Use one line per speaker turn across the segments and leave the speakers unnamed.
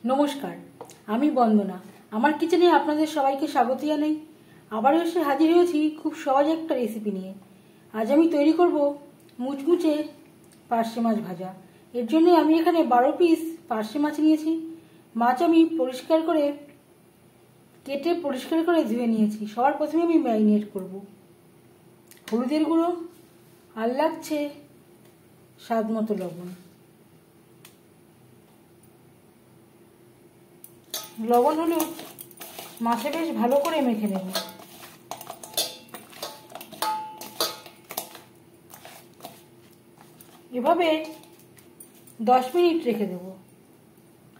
নমস্কার, আমি বন্দনা। আমার কিচেনে আপনাদের সবাইকে স্বাগত জানাই। আবারও এসে হাজির হয়েছি খুব সহজ একটা রেসিপি নিয়ে। আজ আমি তৈরি করব মুচমুচে পার্শে মাছ ভাজা। এর জন্য আমি এখানে 12 পিস পার্শে মাছ নিয়েছি। মাছ আমি পরিষ্কার করে কেটে পরিষ্কার করে ধুয়ে নিয়েছি। সবার প্রথমে আমি ম্যারিনেট করব। হলুদের গুঁড়ো আর লাগছে স্বাদ মতো লবণ। লবণ হলুদ মাছে বেশ ভালো করে মেখে নেব। এভাবে 10 মিনিট রেখে দেব।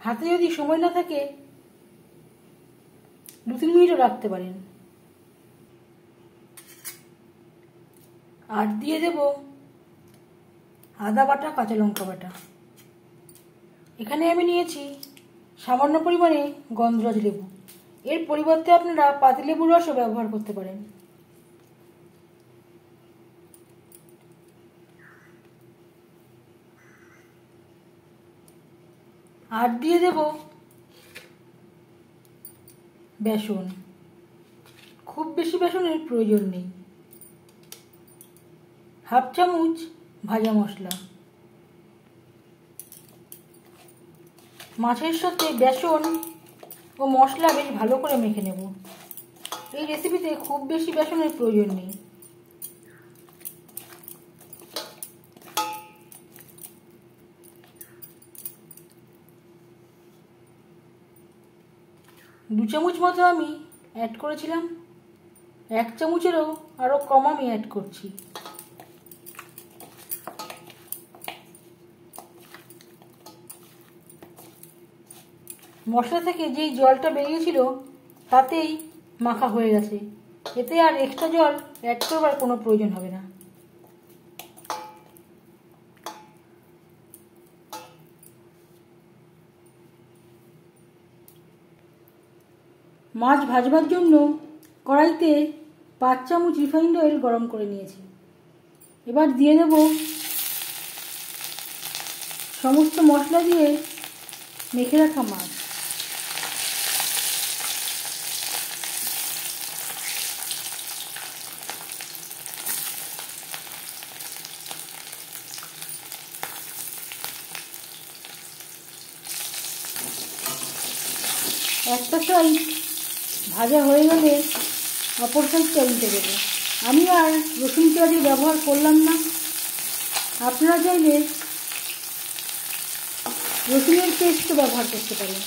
হাতে যদি সময় না থাকে 2-3 মিনিটও রাখতে পারেন। আর দিয়ে দেব আদা বাটা, কাঁচা লঙ্কা বাটা। এখানে আমি নিয়েছি সামান্য পরিমাণে গন্ধরাজ লেবু। এর পরিবর্তে আপনারা পাতিলেবুর রসও ব্যবহার করতে পারেন। আর দিয়ে দেব বেসন। খুব বেশি বেসনের প্রয়োজন নেই। হাফ চামচ ভাজা মশলা। মাছের সাথে বেসন ও মশলা বেশ ভালো করে মেখে নেব। এই রেসিপিতে খুব বেশি বেসনের প্রয়োজন নেই। দু চামচ মতো আমি অ্যাড করেছিলাম। 1 চামচেরও আরও কম আমি অ্যাড করছি। মশলা থেকে যেই জলটা বেরিয়েছিল তাতেই মাখা হয়ে গেছে। এতে আর এক্সট্রা জল অ্যাড করবার কোনো প্রয়োজন হবে না। মাছ ভাজবার জন্য কড়াইতে 5 চামচ রিফাইন্ড অয়েল গরম করে নিয়েছি। এবার দিয়ে দেব সমস্ত মশলা দিয়ে মেখে রাখা মাছ। একটা সাইড ভাজা হয়ে গেলে অপর সাইডটা উল্টে দেবো। আমি আর রসুন পেঁয়াজের ব্যবহার করলাম না। আপনারা চাইলে রসুনের পেস্টও ব্যবহার করতে পারেন।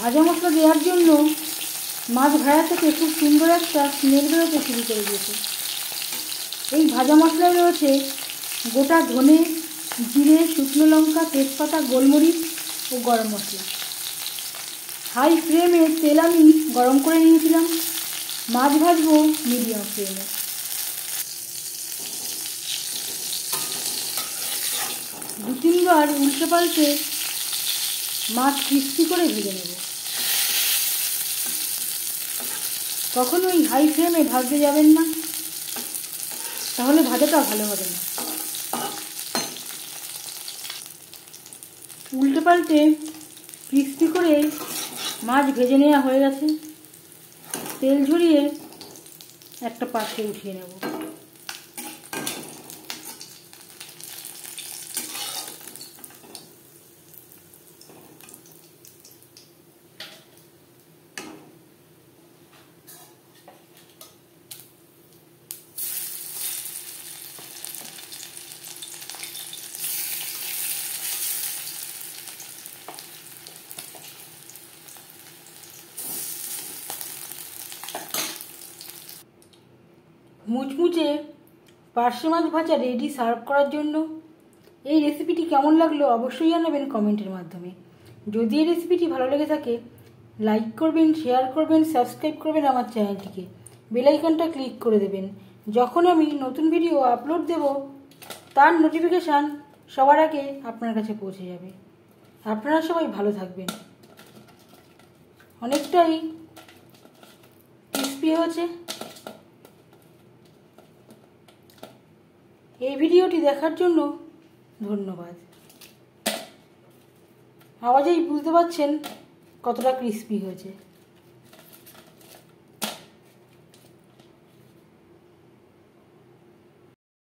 ভাজা মশলা দেওয়ার জন্য মাছ ভাজা থেকে খুব সুন্দর একটা স্মেল বেরোতে শুরু করে দিয়েছে। এই ভাজা মশলায় রয়েছে গোটা ধনে, জিরে, শুকনো লঙ্কা, তেজপাতা, গোলমরিচ ও গরম মশলা। হাই ফ্লেমে তেল আমি গরম করে নিয়েছিলাম। মাছ ভাজবো মিডিয়াম ফ্লেমে। দু তিনবার উল্টে পাল্টে মাছ ক্রিস্পি করে ভেজে নেব। কখনোই হাই ফ্লেমে ভাজতে যাবেন না, তাহলে ভাজাটা ভালো হবে না। উল্টে পাল্টে ক্রিস্পি করে মাছ ভেজে নেওয়া হয়ে গেছে। তেল ঝরিয়ে একটা পাত্রে উঠিয়ে নেব। মুচমুচে পার্শে মাছ ভাজা রেডি সার্ভ করার জন্য। এই রেসিপিটি কেমন লাগলো অবশ্যই জানাবেন কমেন্টের মাধ্যমে। যদি এই রেসিপিটি ভালো লেগে থাকে লাইক করবেন, শেয়ার করবেন, সাবস্ক্রাইব করবেন আমার চ্যানেলটিকে। বেল আইকনটা ক্লিক করে দেবেন। যখন আমি নতুন ভিডিও আপলোড দেব তার নোটিফিকেশান সবার আগে আপনার কাছে পৌঁছে যাবে। আপনারা সবাই ভালো থাকবেন। অনেকটাই ক্রিস্পি হয়েছে। এই ভিডিওটি দেখার জন্য ধন্যবাদ। আওয়াজেই বুঝতে পারছেন কতটা ক্রিস্পি হয়েছে।